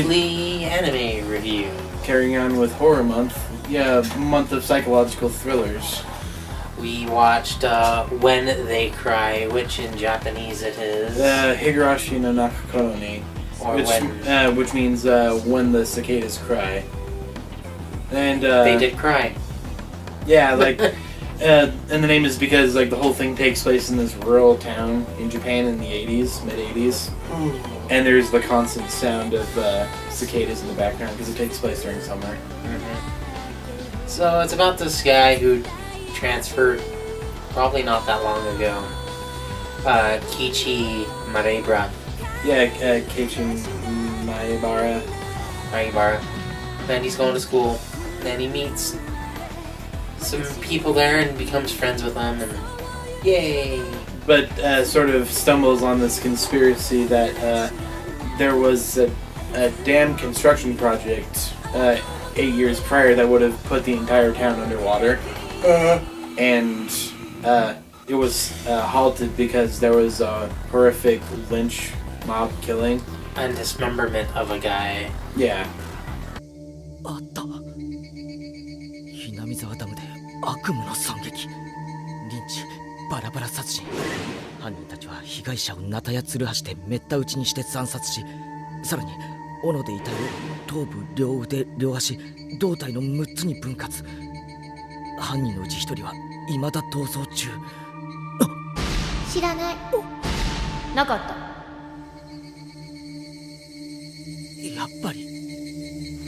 weekly anime review. Carrying on with Horror Month. Yeah, month of psychological thrillers. We watched When They Cry, which in Japanese it is... Higurashi no Nakakoni. Which means When the Cicadas Cry. And they did cry. Yeah, like... and the name is because like the whole thing takes place in this rural town in Japan in the 80s, mid-80s. And there's the constant sound of cicadas in the background because it takes place during summer. Mm-hmm. So it's about this guy who transferred probably not that long ago. Kichi Marebra. Yeah, Keiichi Maebara. Then he's going to school. Then he meets some people there and becomes friends with them, and yay! But sort of stumbles on this conspiracy that there was a dam construction project 8 years prior that would have put the entire town underwater. And it was halted because there was a horrific lynch mob killing. And dismemberment of a guy. Yeah. 南沢ダムで悪夢の惨劇、リンチ、バラバラ殺人。犯人たちは被害者をナタやツルハシでめった打ちにして惨殺し、さらに斧で遺体を頭部、両腕、両足、胴体の6つに分割。犯人のうち1人は未だ逃走中。知らない。なかった。やっぱり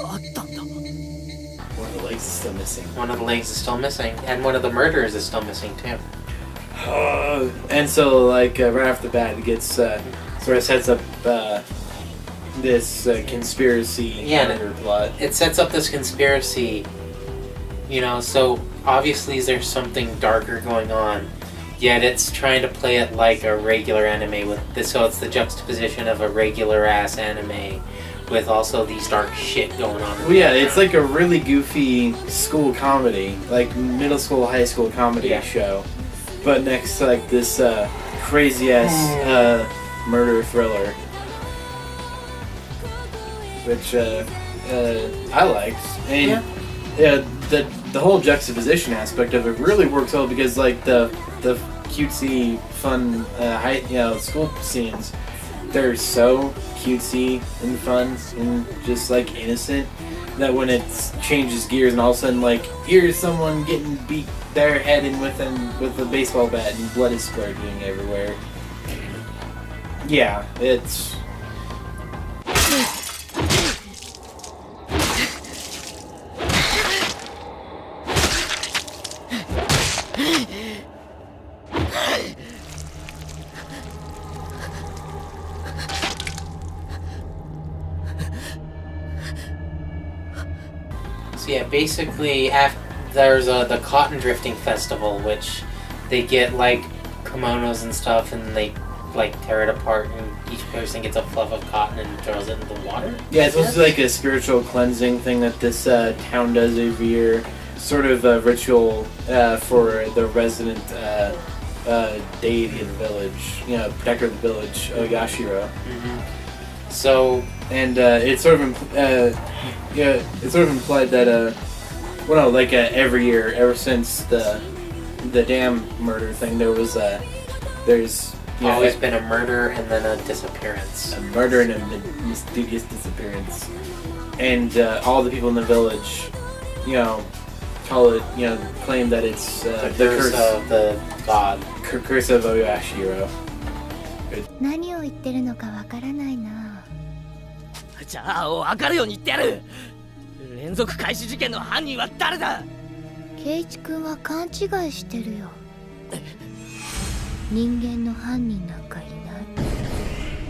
あったんだ。One of the legs is still missing. One of the legs is still missing, and one of the murderers is still missing too. And so, like, right off the bat, it gets sort of sets up this conspiracy murder plot. It sets up this conspiracy, you know, so obviously there's something darker going on, yet it's trying to play it like a regular anime with this, so it's the juxtaposition of a regular ass anime with also these dark shit going on. Well, yeah, it's like a really goofy school comedy, like middle school, high school comedy show, but next to like this crazy ass murder thriller, which I liked. And the whole juxtaposition aspect of it really works well because like the cutesy, fun, school scenes, they're so cutesy and fun and just like innocent that when it changes gears and all of a sudden like here's someone getting beat their head in with a baseball bat and blood is splurging everywhere. Yeah, it's... So yeah, basically there's the cotton drifting festival, which they get like kimonos and stuff and they like tear it apart and each person gets a fluff of cotton and throws it into the water. Yeah, it's supposed to be like a spiritual cleansing thing that this town does every year. Sort of a ritual for the resident deity of the village, protector of the village, Yashiro. Mm-hmm. So, and it's sort of implied that every year, ever since the dam murder thing, there's always been a murder and then a disappearance. A murder and a mysterious disappearance, and all the people in the village, call it, claim that it's the curse of the god. Curse of Oyashiro. 何を言ってるのかわからないな。じゃあ分かるように言ってやる。連続開始事件の犯人は誰だ？圭一君は勘違いしてるよ。人間の犯人なんかいない。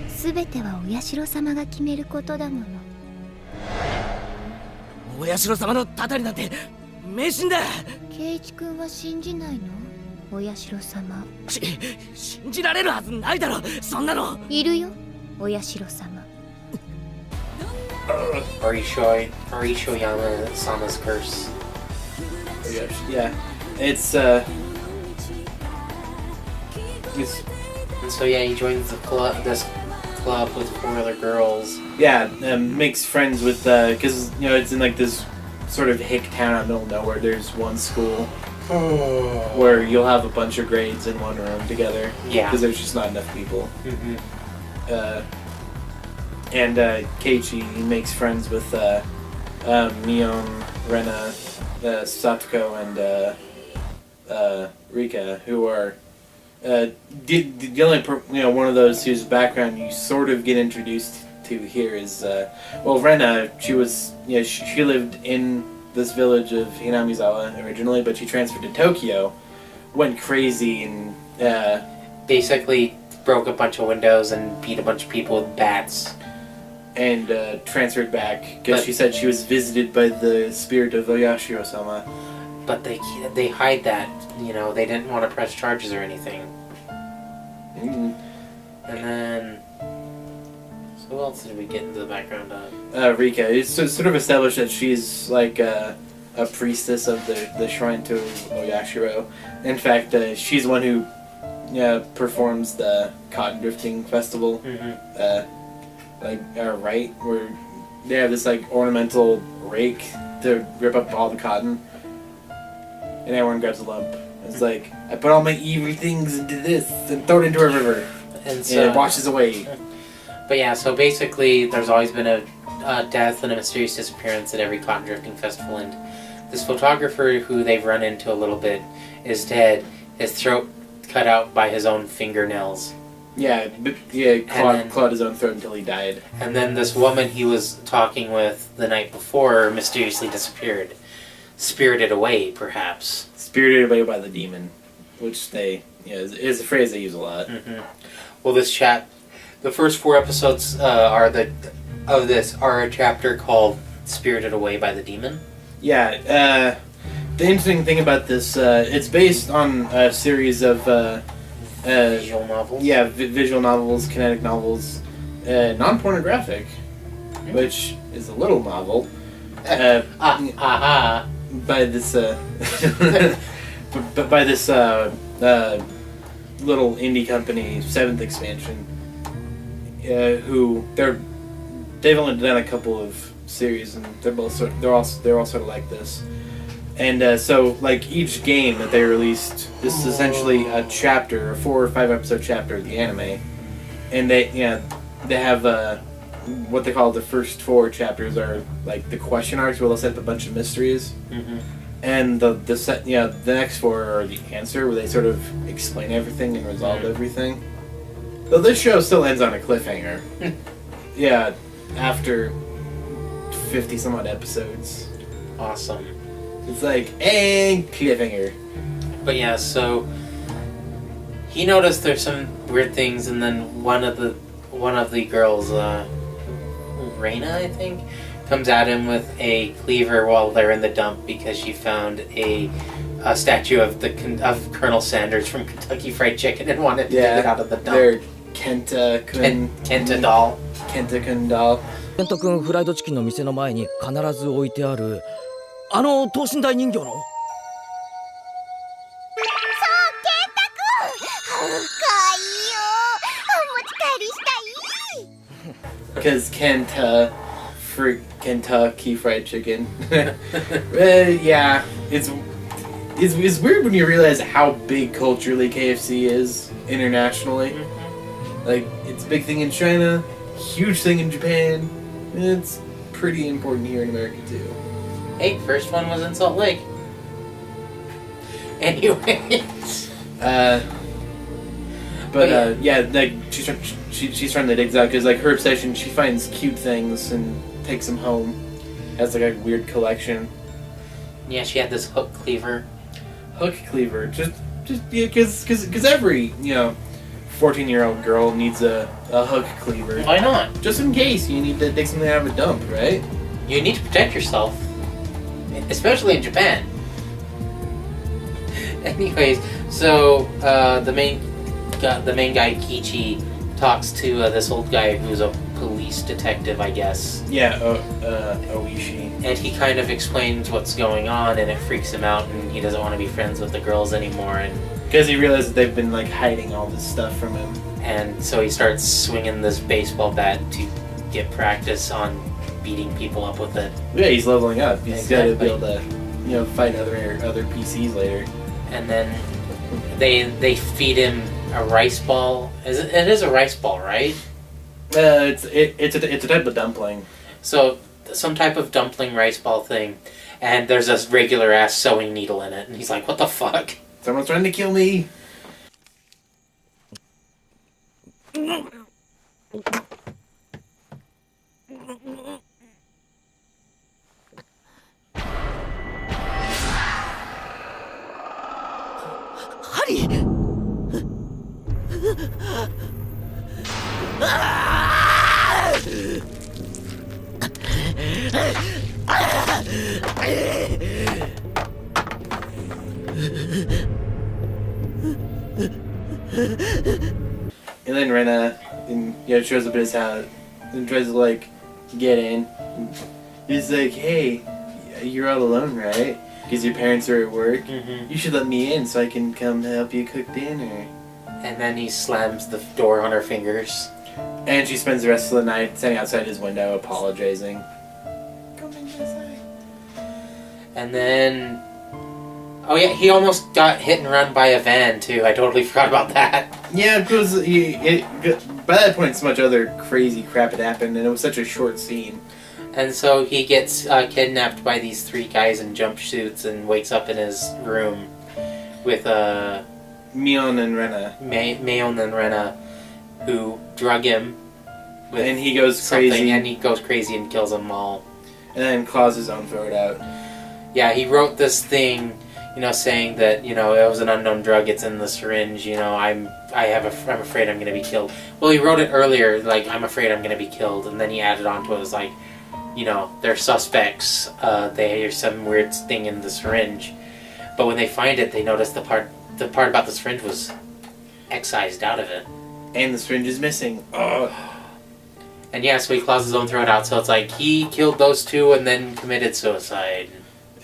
すべてはお社様が決めることだもの。お社様のたたりなんて迷信だ。圭一君は信じないの？お社様。信じられるはずないだろ、そんなの。いるよ、お社様。Arishoyama-sama's curse. Yeah, it's and so yeah, he joins this club with 4 other girls. Yeah, makes friends with because it's in like this sort of hick town out in the middle of nowhere. There's one school where you'll have a bunch of grades in one room together. Yeah. Because there's just not enough people. Mm-hmm. And Keiichi makes friends with Mion, Rena, Satoko, and Rika, who are the only one of those whose background you sort of get introduced to here is Rena. She was she lived in this village of Hinamizawa originally, but she transferred to Tokyo, went crazy, and basically broke a bunch of windows and beat a bunch of people with bats. And transferred back because she said she was visited by the spirit of Oyashiro-sama. But they hide that. They didn't want to press charges or anything. Mm. And then, so who else did we get into the background of? Rika. It's sort of established that she's like a priestess of the shrine to Oyashiro. In fact, she's the one who performs the cotton drifting festival. Mm-hmm. Right, where they have this like ornamental rake to rip up all the cotton, and everyone grabs a lump. It's like, I put all my evil things into this and throw it into a river, And so it washes away. But yeah, so basically, there's always been a death and a mysterious disappearance at every cotton drifting festival, and this photographer who they've run into a little bit is dead. His throat cut out by his own fingernails. Clawed his own throat until he died. And then this woman he was talking with the night before mysteriously disappeared. Spirited away, perhaps. Spirited away by the demon, which is a phrase they use a lot. Mm-hmm. Well, the first 4 episodes are a chapter called Spirited Away by the Demon. Yeah, the interesting thing about this, it's based on a series of Visual novels? Yeah, visual novels, kinetic novels, non-pornographic, which is a little novel. By this, by this little indie company, 7th Expansion, who they've only done a couple of series, and they're all sort of like this. And so, like, each game that they released, this is essentially a chapter, a 4 or 5 episode chapter of the anime. And they have what they call the first 4 chapters are like the question arcs, where they'll set up a bunch of mysteries. Mm-hmm. And the next 4 are the answer, where they sort of explain everything and resolve everything. Though this show still ends on a cliffhanger. Yeah, after 50 some odd episodes. Awesome. It's like, and cliffhanger. But yeah, so he noticed there's some weird things, and then one of the girls, Reina, I think, comes at him with a cleaver while they're in the dump because she found a statue of Colonel Sanders from Kentucky Fried Chicken and wanted to get it out of the dump. They're Kenta-kun. Kenta doll. Kenta-kun doll. ケント君フライドチキンの店の前に必ず置いてある等身大人形のそう、ケンタくん。かわいいよ。お持ち帰りしたい。 Because Kentucky Fried Chicken. Yeah, it's weird when you realize how big culturally KFC is internationally. Like, it's a big thing in China, huge thing in Japan, and it's pretty important here in America too. Hey, first one was in Salt Lake. Anyways. Yeah, like she's trying to dig out because like her obsession, she finds cute things and takes them home. Has like a weird collection. Yeah, she had this hook cleaver. Hook cleaver, just because every 14-year-old girl needs a hook cleaver. Why not? Just in case you need to dig something out of a dump, right? You need to protect yourself, especially in Japan. Anyways, so the main guy Kichi talks to this old guy who's a police detective, I guess. Yeah, Oishi. And he kind of explains what's going on, and it freaks him out, and he doesn't want to be friends with the girls anymore. And because he realized that they've been like hiding all this stuff from him. And so he starts swinging this baseball bat to get practice on beating people up with it. Yeah, he's leveling up. He's got to be Exactly. able to, fight other PCs later. And then they feed him a rice ball. It is a rice ball, right? It's a type of dumpling. So some type of dumpling rice ball thing, and there's a regular ass sewing needle in it, and he's like, "What the fuck?" Someone's trying to kill me. Honey! And then Rena shows up at his house and tries to like get in. He's like, "Hey, you're all alone, right? Because your parents are at work. Mm-hmm. You should let me in so I can come help you cook dinner." And then he slams the door on her fingers. And she spends the rest of the night standing outside his window apologizing. And then, oh yeah, he almost got hit and run by a van too. I totally forgot about that. Yeah, because by that point, so much other crazy crap had happened, and it was such a short scene. And so he gets kidnapped by these three guys in jumpsuits and wakes up in his room with Mion and Rena. Mayon and Rena, who drug him with And he goes something, crazy. and he goes crazy and kills them all. And then claws his own throat out. Yeah, he wrote this thing, saying that it was an unknown drug. It's in the syringe. I'm afraid I'm gonna be killed. Well, he wrote it earlier, like I'm afraid I'm gonna be killed, and then he added on to it as like, they're suspects. There's some weird thing in the syringe, but when they find it, they notice the part about the syringe was excised out of it. And the syringe is missing. Oh. And yeah, so he claws his own throat out. So it's like he killed those two and then committed suicide.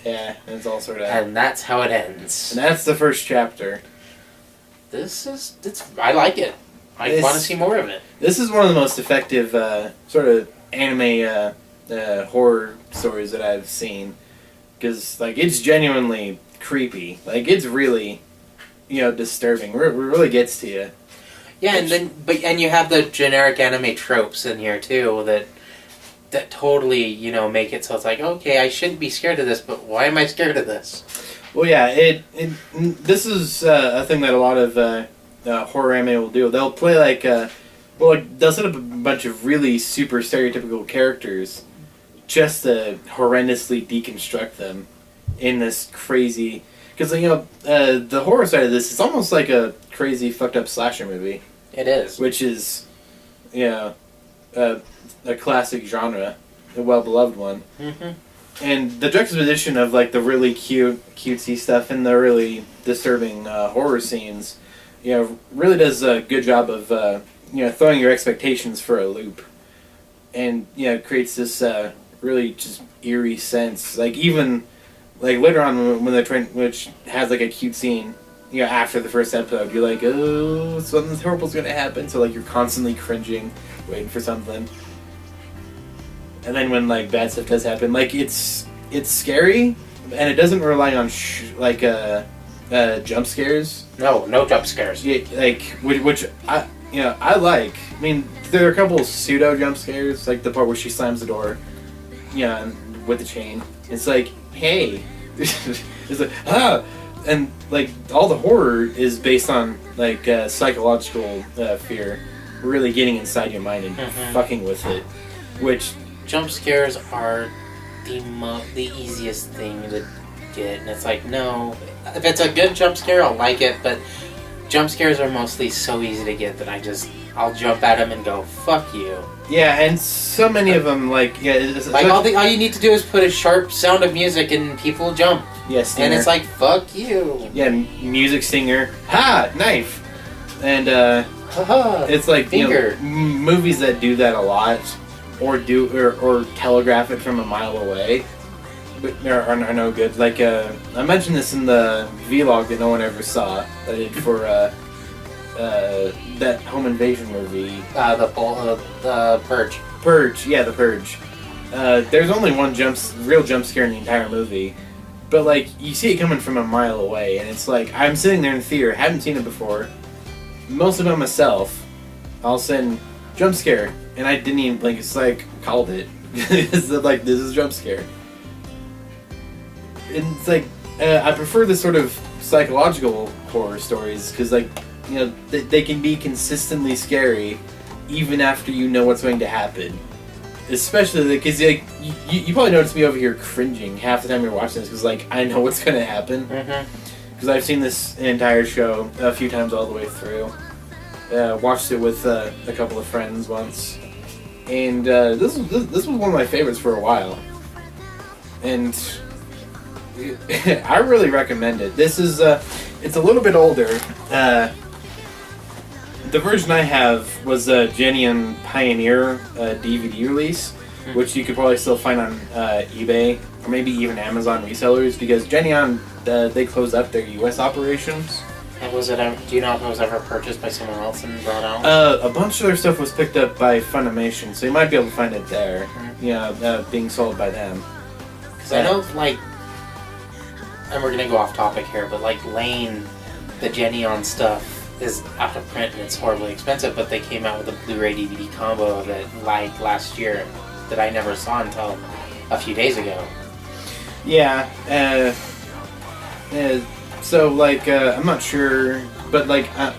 Yeah, it's all sort of. And that's how it ends. And that's the first chapter. I like it. I want to see more of it. This is one of the most effective sort of anime horror stories that I've seen. Because, like, it's genuinely creepy. Like, it's really, disturbing. It really gets to you. Yeah, and you have the generic anime tropes in here too that totally make it so it's like, okay, I shouldn't be scared of this, but why am I scared of this? Well, yeah, this is a thing that a lot of horror anime will do. They'll play they'll set up a bunch of really super stereotypical characters just to horrendously deconstruct them in this crazy. Because the horror side of this is almost like a crazy fucked up slasher movie. It is. Which is, a classic genre, a well beloved one. Mm-hmm. And the juxtaposition of like the really cutesy stuff and the really disturbing horror scenes, really does a good job of throwing your expectations for a loop, and creates this really just eerie sense. Like even like later on when they're trying, which has like a cute scene, after the first episode, you're like, oh, something horrible's gonna happen. So like you're constantly cringing, waiting for something. And then when like bad stuff does happen, like it's scary, and it doesn't rely on jump scares. No jump scares. Yeah, like which I like. I mean, there are a couple pseudo jump scares, like the part where she slams the door, and with the chain. It's like, hey, it's like and like all the horror is based on like psychological fear, really getting inside your mind and fucking with it, which. Jump scares are the easiest thing to get, and it's like, no, if it's a good jump scare, I'll like it, but jump scares are mostly so easy to get that I'll jump at them and go, fuck you. Yeah, and so many of them, all you need to do is put a sharp sound of music and people jump. Yes, and it's like, fuck you. Yeah, music stinger, ha, knife, and it's like finger. Movies that do that a lot. Or telegraph it from a mile away, but are no good. Like I mentioned this in the vlog that no one ever saw that I did for that home invasion movie. The Purge. Purge, yeah, the Purge. There's only one real jump scare in the entire movie, but like you see it coming from a mile away, and it's like I'm sitting there in the theater, haven't seen it before, most of it myself. All of a sudden, jump scare, and I didn't even blink. It's like called it. It's like this is a jump scare, and it's like I prefer the sort of psychological horror stories because like they can be consistently scary even after you know what's going to happen. Especially because like, you probably noticed me over here cringing half the time you're watching this because like I know what's going to happen. Because I've seen this entire show a few times all the way through. Watched it with a couple of friends once, and this was one of my favorites for a while. And I really recommend it. This is it's a little bit older. The version I have was a Geneon Pioneer DVD release, which you could probably still find on eBay or maybe even Amazon resellers because Geneon they closed up their U.S. operations. And was it? Do you know if it was ever purchased by someone else and brought out? A bunch of their stuff was picked up by Funimation, so you might be able to find it there. Being sold by them. Because I know, like, and we're gonna go off topic here, but like Lane, the Geneon stuff is out of print and it's horribly expensive, but they came out with a Blu-ray DVD combo of it like last year that I never saw until a few days ago. Yeah, so like I'm not sure, but like I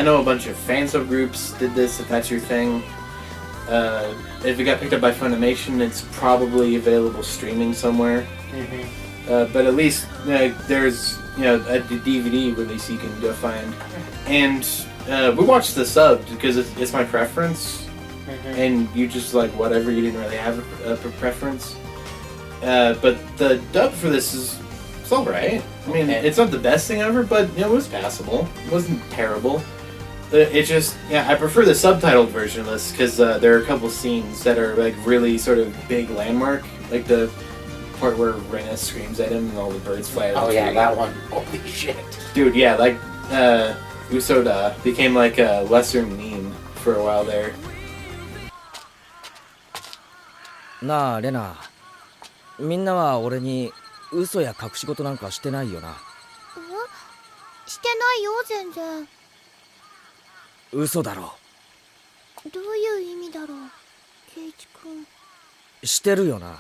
know a bunch of fan subgroups did this. If that's your thing, if it got picked up by Funimation, it's probably available streaming somewhere. But at least there's a DVD release you can go find, and we watched the subbed because it's my preference, and you just like whatever, you didn't really have a preference. But the dub for this it's alright. I mean, it's not the best thing ever, but it was passable. It wasn't terrible. It just I prefer the subtitled version of this because there are a couple scenes that are like really sort of big landmark, like the part where Rena screams at him and all the birds fly out of the tree. That one. Holy shit. Dude, yeah, like, Usoda became like a lesser meme for a while there. なあレナ、みんなは俺に嘘や隠し事なんかしてないよな。してないよ全然。嘘だろ。どういう意味だろう、ケイチ君。してるよな、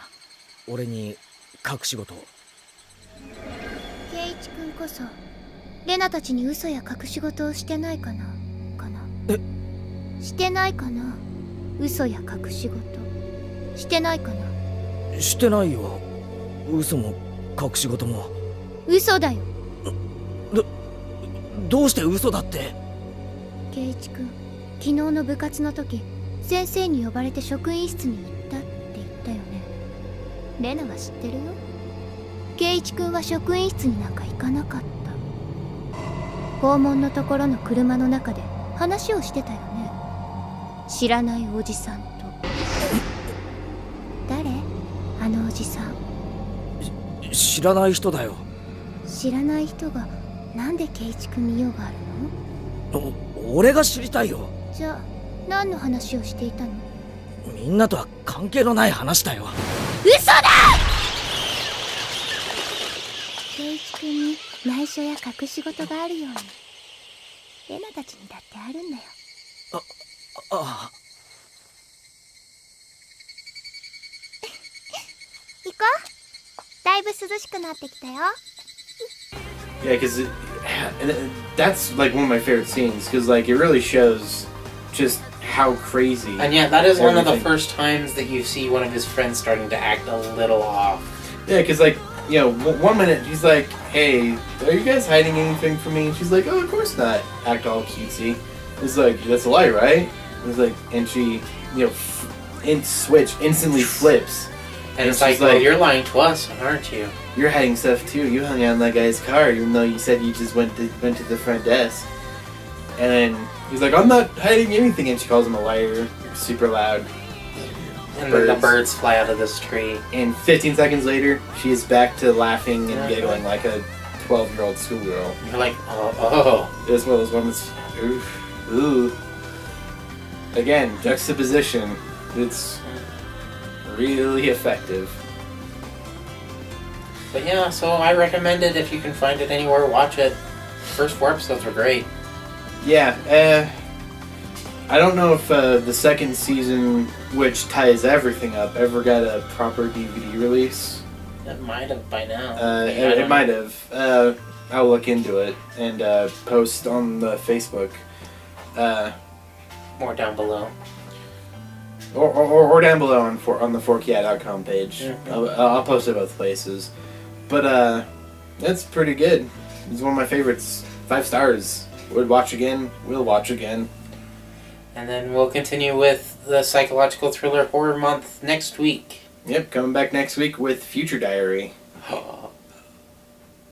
俺に隠し事。ケイチ君こそレナたちに嘘や隠し事をしてないかな。してないかな。嘘や隠し事してないかな。してないよ。嘘も隠し事も。嘘だよ。どうして嘘だって。ケイチ君、昨日の部活の時先生に呼ばれて職員室に行ったって言ったよね。レナは知ってるよ。ケイチ君は職員室になんか行かなかった。校門のところの車の中で話をしてたよね。知らないおじさんと。誰？あのおじさん。知らない人だよ。知らない人がなんでケイチ君に用があるの？俺が知りたいよ。じゃあ何の話をしていたの？みんなとは関係のない話だよ。嘘だ！ケイチ君に内緒や隠し事があるようにレナたちにだってあるんだよ。ああ。行こう。だいぶ涼しくなってきたよ。Yeah, because that's like one of my favorite scenes because like it really shows just how crazy. And yeah, that is one of the first times that you see one of his friends starting to act a little off. Yeah, because like, you know, one minute he's like, hey, are you guys hiding anything from me? And she's like, oh, of course not. Act all cutesy. It's like, that's a lie, right? It's like, and she, you know, instantly flips. And it's like, well, you're lying to us, aren't you? You're hiding stuff too. You hung out in that guy's car, even though you said you just went to the front desk. And then he's like, I'm not hiding anything. And she calls him a liar, super loud. And then the birds fly out of this tree. And 15 seconds later, she is back to laughing and giggling like a 12-year-old schoolgirl. You're like, oh. It's one of those moments. Ooh. Again, juxtaposition. It's really effective. But yeah, so I recommend it if you can find it anywhere. Watch it. First 4 episodes were great. Yeah, I don't know if the second season, which ties everything up, ever got a proper DVD release. It might have by now. It might have. I'll look into it and post on the Facebook. More down below. Or down below on the forkya.com page. Mm-hmm. I'll post it both places. But that's pretty good. It's one of my favorites. 5 stars. Would watch again. Will watch again. And then we'll continue with the psychological thriller horror month next week. Yep, coming back next week with Future Diary.